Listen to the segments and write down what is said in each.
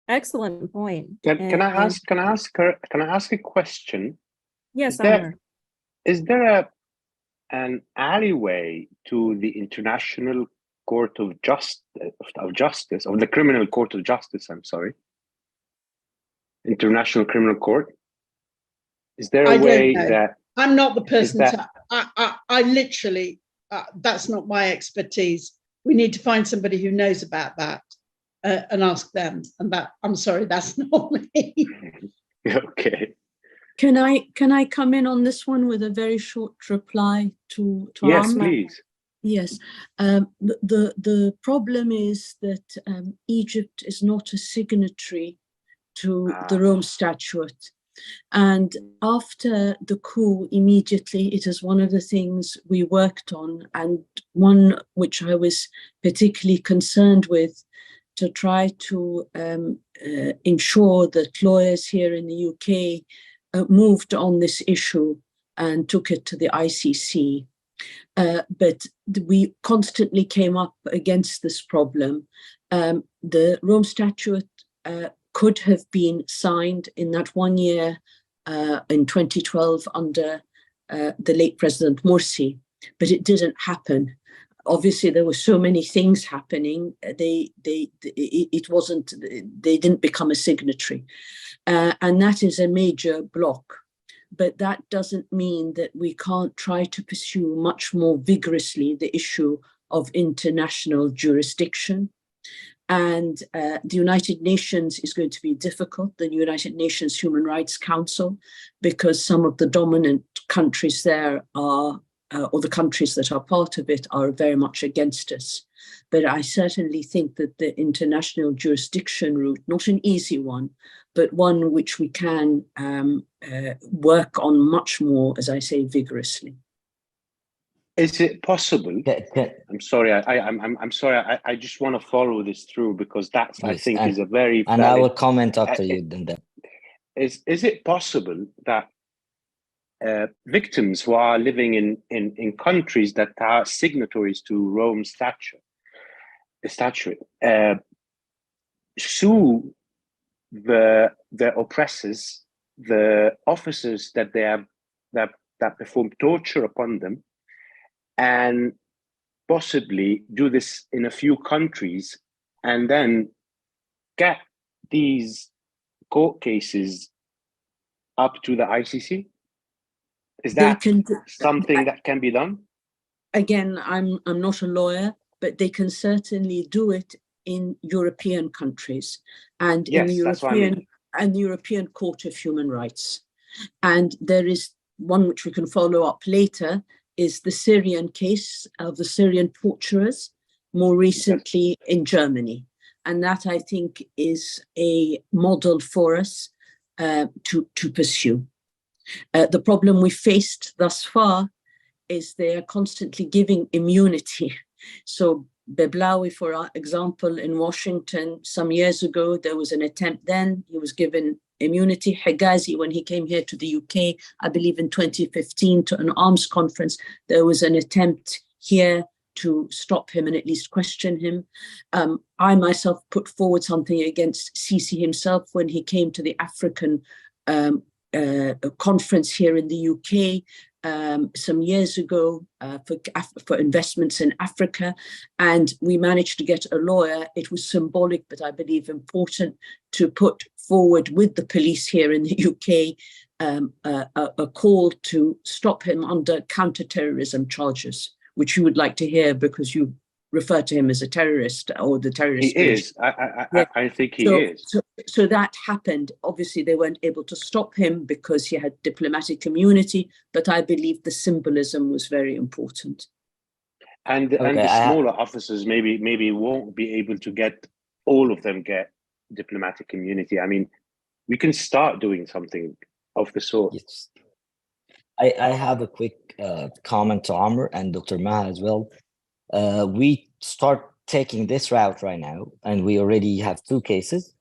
Excellent point. Can I ask a question? Yes, Is there Amr. is there an alleyway to the International Court of Justice, of the Criminal Court of Justice, I'm sorry, International Criminal Court? Is there a way that I'm not the person that, I literally, that's not my expertise. We need to find somebody who knows about that and ask them. And that, I'm sorry, that's not me. okay. Can I come in on this one with a very short reply to Yes, Amr? please. Yes. The problem is that Egypt is not a signatory to the Rome Statute. And after the coup, immediately, it is one of the things we worked on, and one which I was particularly concerned with, to try to ensure that lawyers here in the UK moved on this issue and took it to the ICC. But we constantly came up against this problem. The Rome Statute could have been signed in that 1 year in 2012 under the late President Morsi, but it didn't happen. Obviously, there were so many things happening. They didn't become a signatory, and that is a major block. But that doesn't mean that we can't try to pursue much more vigorously the issue of international jurisdiction. And the United Nations is going to be difficult, the United Nations Human Rights Council, because some of the dominant countries there are, or the countries that are part of it, are very much against us. But I certainly think that the international jurisdiction route, not an easy one, but one which we can work on much more, as I say, vigorously. Is it possible? I'm sorry. I'm sorry. I just want to follow this through, because that's, yes, I think, is a very and valid, I will comment after you. Then that is it possible that victims who are living in countries that are signatories to Rome statute sue the oppressors, the officers that they have that perform torture upon them, and possibly do this in a few countries, and then get these court cases up to the ICC? Is that something that can be done? Again, I'm not a lawyer, but they can certainly do it in European countries and yes, in the European Court of Human Rights. And there is one which we can follow up later, is the Syrian case of the Syrian torturers, more recently in Germany. And that, I think, is a model for us to pursue. The problem we faced thus far is they are constantly giving immunity. So Beblawi, for example, in Washington some years ago, there was an attempt then, he was given immunity. Hegazi, when he came here to the UK, I believe in 2015, to an arms conference, there was an attempt here to stop him and at least question him. I myself put forward something against Sisi himself when he came to the African conference here in the UK some years ago for investments in Africa, and we managed to get a lawyer. It was symbolic, but I believe important, to put forward with the police here in the UK a call to stop him under counter-terrorism charges, which you would like to hear because you refer to him as a terrorist, or the terrorist. He is. I think he is. So that happened. Obviously, they weren't able to stop him because he had diplomatic immunity, but I believe the symbolism was very important. And the smaller officers maybe won't be able to get, all of them get diplomatic immunity. I mean, we can start doing something of the sort. Yes. I have a quick comment to Amr and Dr. Maha as well. We start taking this route right now, and we already have 2 cases.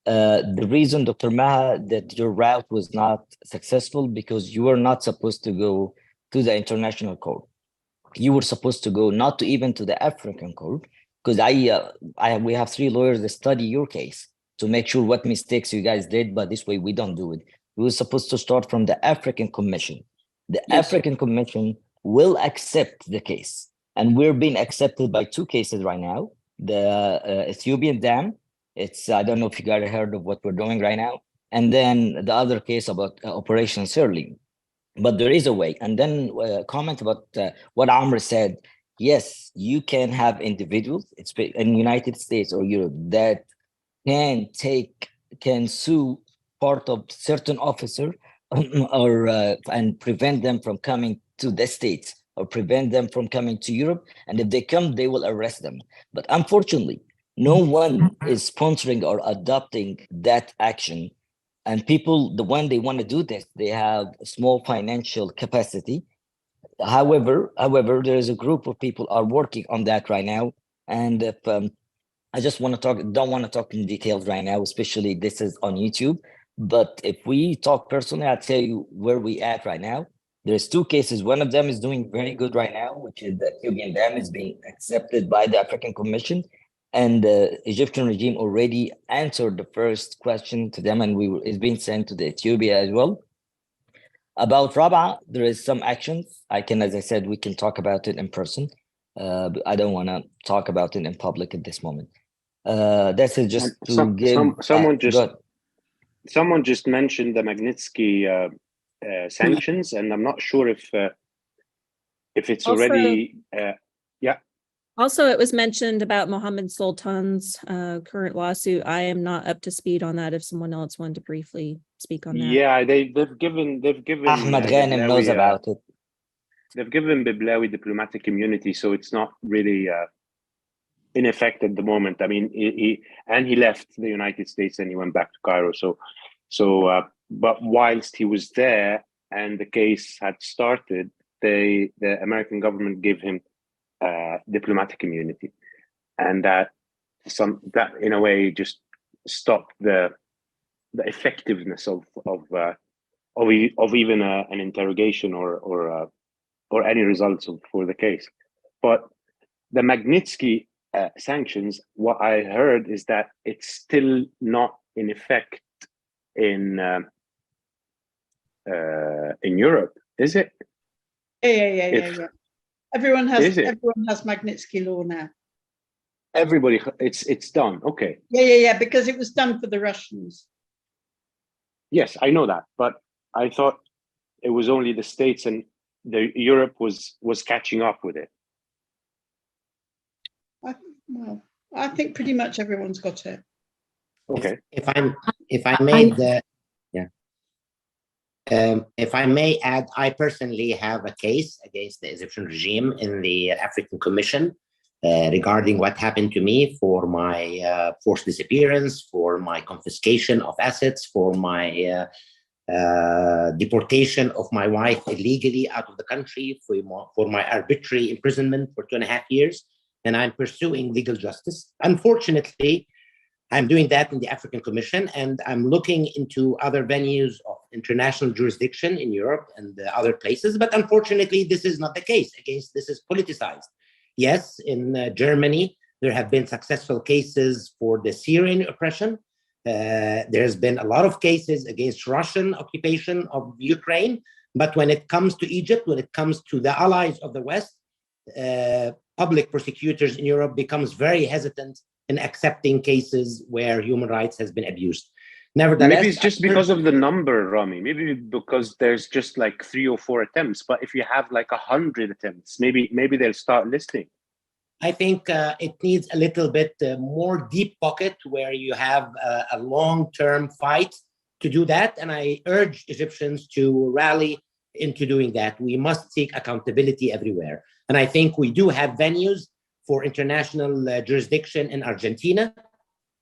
The reason, Dr. Maha, that your route was not successful, because you were not supposed to go to the international court. You were supposed to go not to even to the African court, because we have 3 lawyers that study your case. to make sure what mistakes you guys did, but this way we don't do it. We were supposed to start from the African Commission. The African Commission will accept the case. And we're being accepted by 2 cases right now. The Ethiopian dam, I don't know if you guys heard of what we're doing right now. And then the other case about Operation Sirleaf. But there is a way. And then comment about what Amr said. Yes, you can have individuals in the United States or Europe that can sue part of certain officer or and prevent them from coming to the States or prevent them from coming to Europe. And if they come, they will arrest them. But unfortunately, no one is sponsoring or adopting that action. And people, the one they want to do this, they have a small financial capacity. However, there is a group of people are working on that right now. And if I just want to don't want to talk in details right now, especially this is on YouTube. But if we talk personally, I'll tell you where we at right now. There's 2 cases. One of them is doing very good right now, which is the Ethiopian dam is being accepted by the African Commission. And the Egyptian regime already answered the first question to them, and it's been sent to the Ethiopia as well. About Rabaa, there is some actions. As I said, we can talk about it in person. But I don't want to talk about it in public at this moment. That's it, just to give. Someone just mentioned the Magnitsky sanctions, and I'm not sure if it's also, already. Also, it was mentioned about Mohammed Sultan's current lawsuit. I am not up to speed on that. If someone else wanted to briefly speak on that. Yeah, they've given Ahmed Ghanem knows about it. They've given Biblawi diplomatic immunity, so it's not really in effect at the moment. I mean, he left the United States and he went back to Cairo. But whilst he was there and the case had started, the American government gave him diplomatic immunity, and that in a way just stopped the effectiveness of even an interrogation or any results for the case. But the Magnitsky sanctions, what I heard is that it's still not in effect in Europe, is it? Yeah. Everyone has Magnitsky law now. Everybody, it's done. Okay. Yeah. Because it was done for the Russians. Yes, I know that, but I thought it was only the States and Europe was catching up with it. I think pretty much everyone's got it. Okay. If I may add, I personally have a case against the Egyptian regime in the African Commission regarding what happened to me for my forced disappearance, for my confiscation of assets, for my deportation of my wife illegally out of the country, for my arbitrary imprisonment for 2.5 years. And I'm pursuing legal justice. Unfortunately, I'm doing that in the African Commission, and I'm looking into other venues of international jurisdiction in Europe and other places. But unfortunately, this is not the case. This is politicized. Yes, in Germany, there have been successful cases for the Syrian oppression. There's been a lot of cases against Russian occupation of Ukraine. But when it comes to Egypt, when it comes to the allies of the West, public prosecutors in Europe becomes very hesitant in accepting cases where human rights has been abused. Nevertheless, maybe it's just because of the number, Rami. Maybe because there's just like 3 or 4 attempts. But if you have like 100 attempts, maybe they'll start listening. I think it needs a little bit more deep pocket where you have a long-term fight to do that. And I urge Egyptians to rally into doing that. We must seek accountability everywhere. And I think we do have venues for international jurisdiction in Argentina.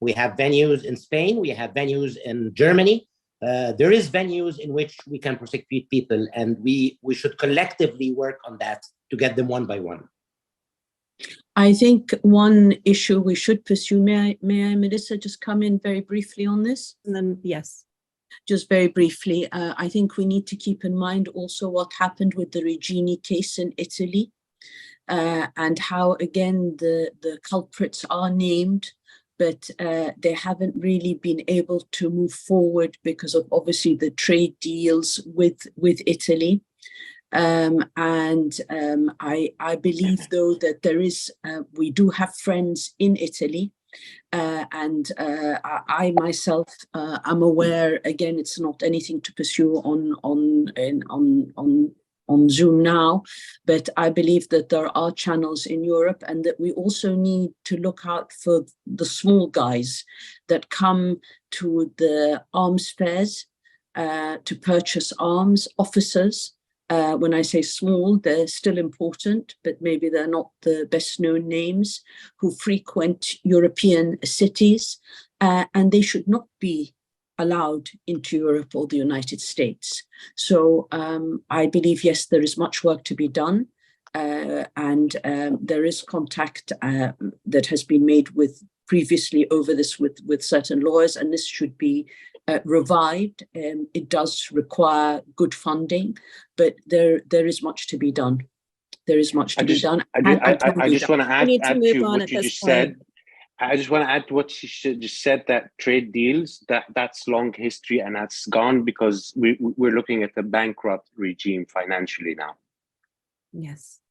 We have venues in Spain. We have venues in Germany. There is venues in which we can prosecute people, and we should collectively work on that to get them one by one. I think one issue we should pursue, may I, Melissa, just come in very briefly on this? And then, yes. Just very briefly, I think we need to keep in mind also what happened with the Regini case in Italy, and how, again, the culprits are named, but they haven't really been able to move forward because of obviously the trade deals with Italy. I believe though that there is, we do have friends in Italy, and I myself am aware. Again, it's not anything to pursue on Zoom now, but I believe that there are channels in Europe, and that we also need to look out for the small guys that come to the arms fairs to purchase arms, officers. When I say small, they're still important, but maybe they're not the best known names, who frequent European cities, and they should not be allowed into Europe or the United States. So I believe, yes, there is much work to be done, and there is contact that has been made with previously over this with certain lawyers, and this should be revived. It does require good funding, but there is much to be done. There is much to be done. I just want to add to move to on what at you this just point. said. I just want to add to what she just said, that trade deals, that's long history, and that's gone because we're looking at a bankrupt regime financially now. Yes.